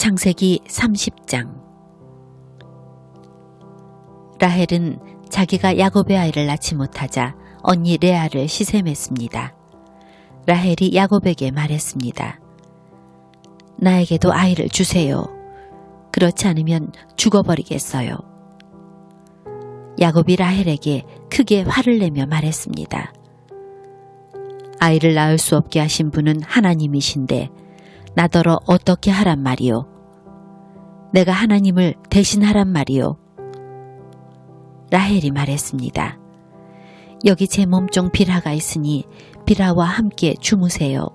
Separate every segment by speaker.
Speaker 1: 창세기 30장. 라헬은 자기가 야곱의 아이를 낳지 못하자 언니 레아를 시샘했습니다. 라헬이 야곱에게 말했습니다. 나에게도 아이를 주세요. 그렇지 않으면 죽어버리겠어요. 야곱이 라헬에게 크게 화를 내며 말했습니다. 아이를 낳을 수 없게 하신 분은 하나님이신데 나더러 어떻게 하란 말이요? 내가 하나님을 대신하란 말이요? 라헬이 말했습니다. 여기 제 몸종 빌하가 있으니 빌하와 함께 주무세요.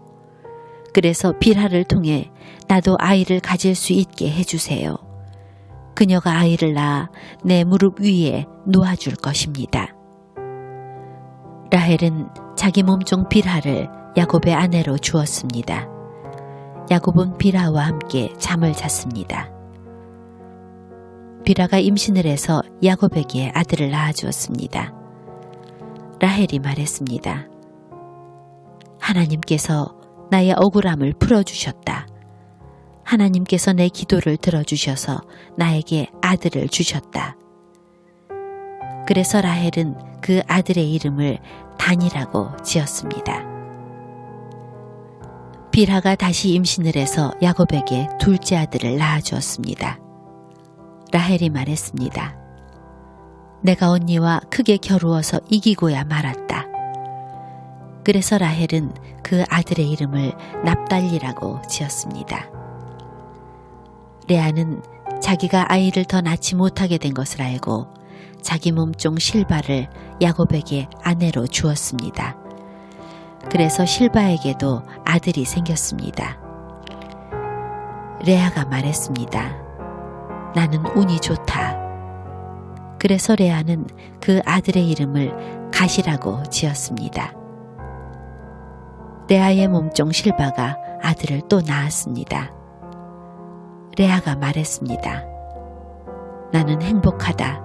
Speaker 1: 그래서 빌하를 통해 나도 아이를 가질 수 있게 해주세요. 그녀가 아이를 낳아 내 무릎 위에 놓아줄 것입니다. 라헬은 자기 몸종 빌하를 야곱의 아내로 주었습니다. 야곱은 빌하와 함께 잠을 잤습니다. 빌하가 임신을 해서 야곱에게 아들을 낳아주었습니다. 라헬이 말했습니다. 하나님께서 나의 억울함을 풀어주셨다. 하나님께서 내 기도를 들어주셔서 나에게 아들을 주셨다. 그래서 라헬은 그 아들의 이름을 단이라고 지었습니다. 빌하가 다시 임신을 해서 야곱에게 둘째 아들을 낳아주었습니다. 라헬이 말했습니다. 내가 언니와 크게 겨루어서 이기고야 말았다. 그래서 라헬은 그 아들의 이름을 납달리라고 지었습니다. 레아는 자기가 아이를 더 낳지 못하게 된 것을 알고 자기 몸종 실바를 야곱에게 아내로 주었습니다. 그래서 실바에게도 아들이 생겼습니다. 레아가 말했습니다. 나는 운이 좋다. 그래서 레아는 그 아들의 이름을 갓이라고 지었습니다. 레아의 몸종 실바가 아들을 또 낳았습니다. 레아가 말했습니다. 나는 행복하다.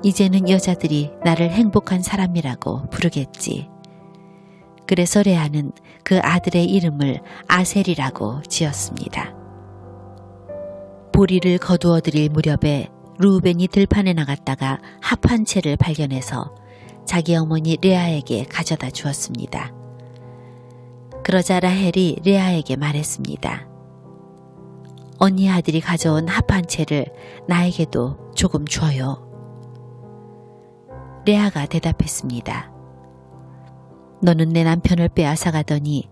Speaker 1: 이제는 여자들이 나를 행복한 사람이라고 부르겠지. 그래서 레아는 그 아들의 이름을 아셀이라고 지었습니다. 보리를 거두어 드릴 무렵에 르우벤이 들판에 나갔다가 합 한 채를 발견해서 자기 어머니 레아에게 가져다 주었습니다. 그러자 라헬이 레아에게 말했습니다. 언니 아들이 가져온 합 한 채를 나에게도 조금 줘요. 레아가 대답했습니다. 너는 내 남편을 빼앗아가더니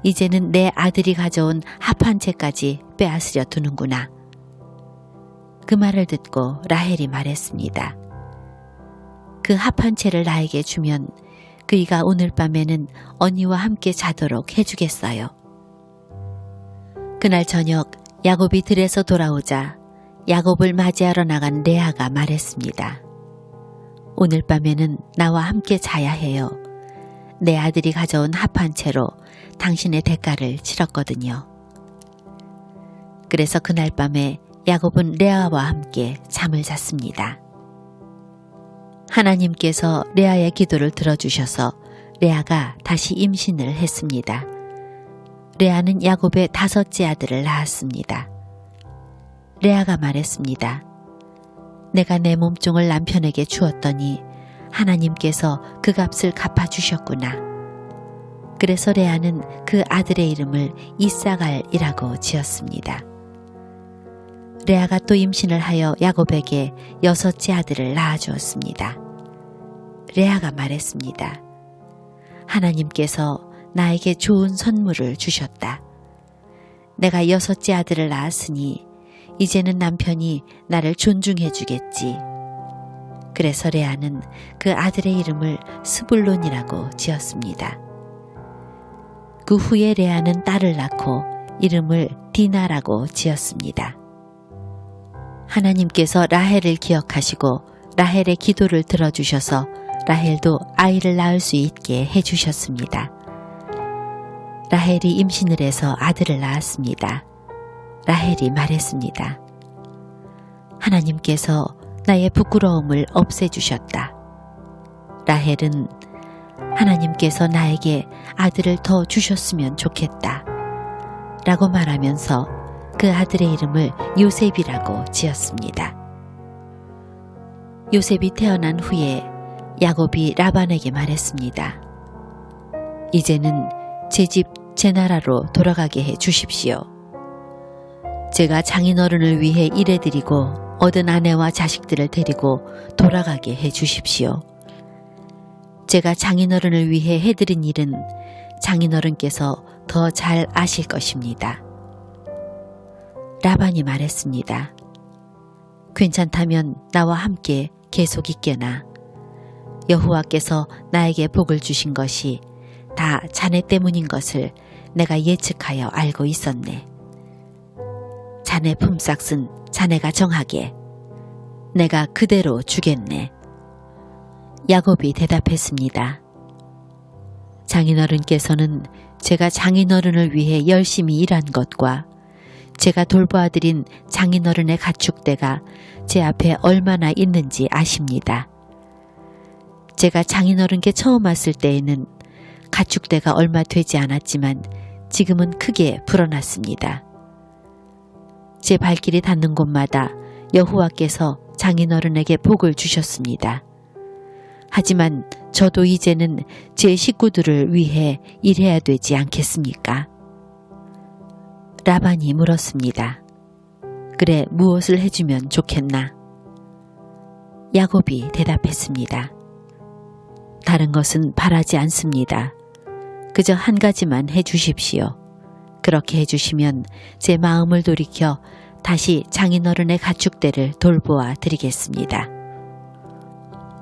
Speaker 1: 이제는 내 아들이 가져온 합 한 채까지 빼앗으려 두는구나. 그 말을 듣고 라헬이 말했습니다. 그 합 한 채를 나에게 주면 그이가 오늘 밤에는 언니와 함께 자도록 해주겠어요. 그날 저녁 야곱이 들에서 돌아오자 야곱을 맞이하러 나간 레아가 말했습니다. 오늘 밤에는 나와 함께 자야 해요. 내 아들이 가져온 합 한 채로 당신의 대가를 치렀거든요. 그래서 그날 밤에 야곱은 레아와 함께 잠을 잤습니다. 하나님께서 레아의 기도를 들어주셔서 레아가 다시 임신을 했습니다. 레아는 야곱의 5째 아들을 낳았습니다. 레아가 말했습니다. 내가 내 몸종을 남편에게 주었더니 하나님께서 그 값을 갚아주셨구나. 그래서 레아는 그 아들의 이름을 이사갈이라고 지었습니다. 레아가 또 임신을 하여 야곱에게 6째 아들을 낳아주었습니다. 레아가 말했습니다. 하나님께서 나에게 좋은 선물을 주셨다. 내가 6째 아들을 낳았으니 이제는 남편이 나를 존중해 주겠지. 그래서 레아는 그 아들의 이름을 스불론이라고 지었습니다. 그 후에 레아는 딸을 낳고 이름을 디나라고 지었습니다. 하나님께서 라헬을 기억하시고 라헬의 기도를 들어주셔서 라헬도 아이를 낳을 수 있게 해주셨습니다. 라헬이 임신을 해서 아들을 낳았습니다. 라헬이 말했습니다. 하나님께서 나의 부끄러움을 없애주셨다. 라헬은 하나님께서 나에게 아들을 더 주셨으면 좋겠다 라고 말하면서 그 아들의 이름을 요셉이라고 지었습니다. 요셉이 태어난 후에 야곱이 라반에게 말했습니다. 이제는 제 집 제 나라로 돌아가게 해 주십시오. 제가 장인어른을 위해 일해드리고 얻은 아내와 자식들을 데리고 돌아가게 해 주십시오. 제가 장인어른을 위해 해드린 일은 장인어른께서 더 잘 아실 것입니다. 라반이 말했습니다. 괜찮다면 나와 함께 계속 있게나. 여호와께서 나에게 복을 주신 것이 다 자네 때문인 것을 내가 예측하여 알고 있었네. 자네 품삯은 자네가 정하게. 내가 그대로 주겠네. 야곱이 대답했습니다. 장인어른께서는 제가 장인어른을 위해 열심히 일한 것과 제가 돌보아드린 장인어른의 가축대가 제 앞에 얼마나 있는지 아십니다. 제가 장인어른께 처음 왔을 때에는 가축대가 얼마 되지 않았지만 지금은 크게 불어났습니다. 제 발길이 닿는 곳마다 여호와께서 장인어른에게 복을 주셨습니다. 하지만 저도 이제는 제 식구들을 위해 일해야 되지 않겠습니까? 라반이 물었습니다. 그래, 무엇을 해주면 좋겠나? 야곱이 대답했습니다. 다른 것은 바라지 않습니다. 그저 한 가지만 해주십시오. 그렇게 해주시면 제 마음을 돌이켜 다시 장인어른의 가축대를 돌보아 드리겠습니다.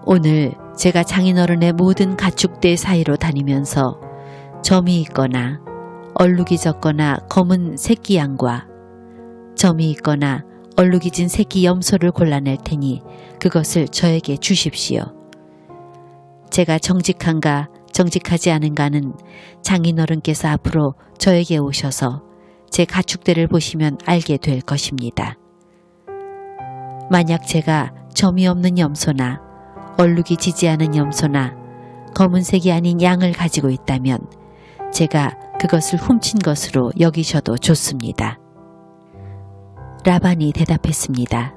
Speaker 1: 오늘 제가 장인어른의 모든 가축대 사이로 다니면서 점이 있거나 얼룩이 졌거나 검은 새끼 양과 점이 있거나 얼룩이 진 새끼 염소를 골라낼 테니 그것을 저에게 주십시오. 제가 정직한가 정직하지 않은가는 장인어른께서 앞으로 저에게 오셔서 제 가축대를 보시면 알게 될 것입니다. 만약 제가 점이 없는 염소나 얼룩이 지지 않은 염소나 검은색이 아닌 양을 가지고 있다면 제가 그것을 훔친 것으로 여기셔도 좋습니다. 라반이 대답했습니다.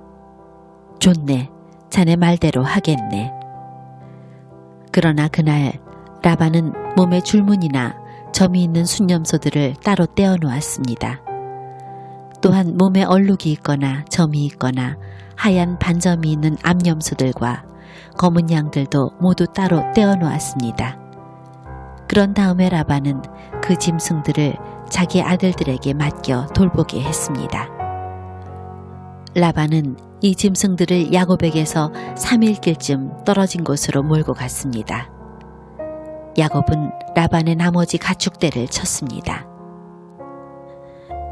Speaker 1: 좋네, 자네 말대로 하겠네. 그러나 그날 라반은 몸에 줄무늬나 점이 있는 순염소들을 따로 떼어 놓았습니다. 또한 몸에 얼룩이 있거나 점이 있거나 하얀 반점이 있는 암염소들과 검은 양들도 모두 따로 떼어 놓았습니다. 그런 다음에 라반은 그 짐승들을 자기 아들들에게 맡겨 돌보게 했습니다. 라반은 이 짐승들을 야곱에게서 3일길쯤 떨어진 곳으로 몰고 갔습니다. 야곱은 라반의 나머지 가축대를 쳤습니다.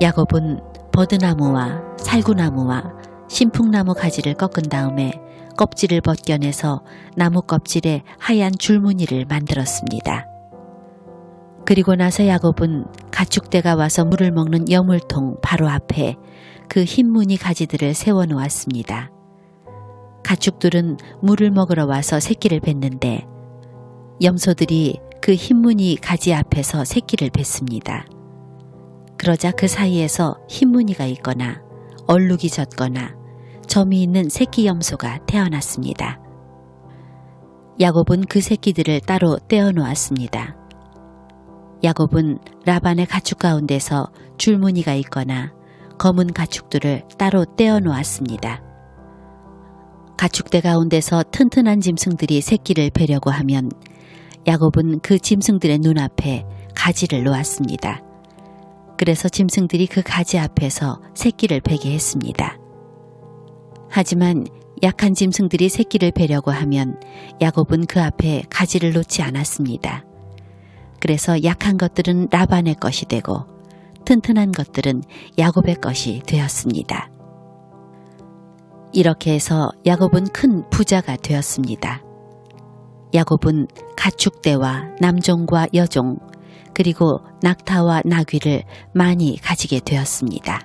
Speaker 1: 야곱은 버드나무와 살구나무와 신풍나무 가지를 꺾은 다음에 껍질을 벗겨내서 나무 껍질에 하얀 줄무늬를 만들었습니다. 그리고 나서 야곱은 가축대가 와서 물을 먹는 여물통 바로 앞에 그 흰 무늬 가지들을 세워놓았습니다. 가축들은 물을 먹으러 와서 새끼를 뱉는데 염소들이 그 흰 무늬 가지 앞에서 새끼를 뱉습니다. 그러자 그 사이에서 흰 무늬가 있거나 얼룩이 졌거나 점이 있는 새끼 염소가 태어났습니다. 야곱은 그 새끼들을 따로 떼어 놓았습니다. 야곱은 라반의 가축 가운데서 줄무늬가 있거나 검은 가축들을 따로 떼어 놓았습니다. 가축대 가운데서 튼튼한 짐승들이 새끼를 베려고 하면 야곱은 그 짐승들의 눈앞에 가지를 놓았습니다. 그래서 짐승들이 그 가지 앞에서 새끼를 베게 했습니다. 하지만 약한 짐승들이 새끼를 베려고 하면 야곱은 그 앞에 가지를 놓지 않았습니다. 그래서 약한 것들은 라반의 것이 되고 튼튼한 것들은 야곱의 것이 되었습니다. 이렇게 해서 야곱은 큰 부자가 되었습니다. 야곱은 가축대와 남종과 여종 그리고 낙타와 나귀를 많이 가지게 되었습니다.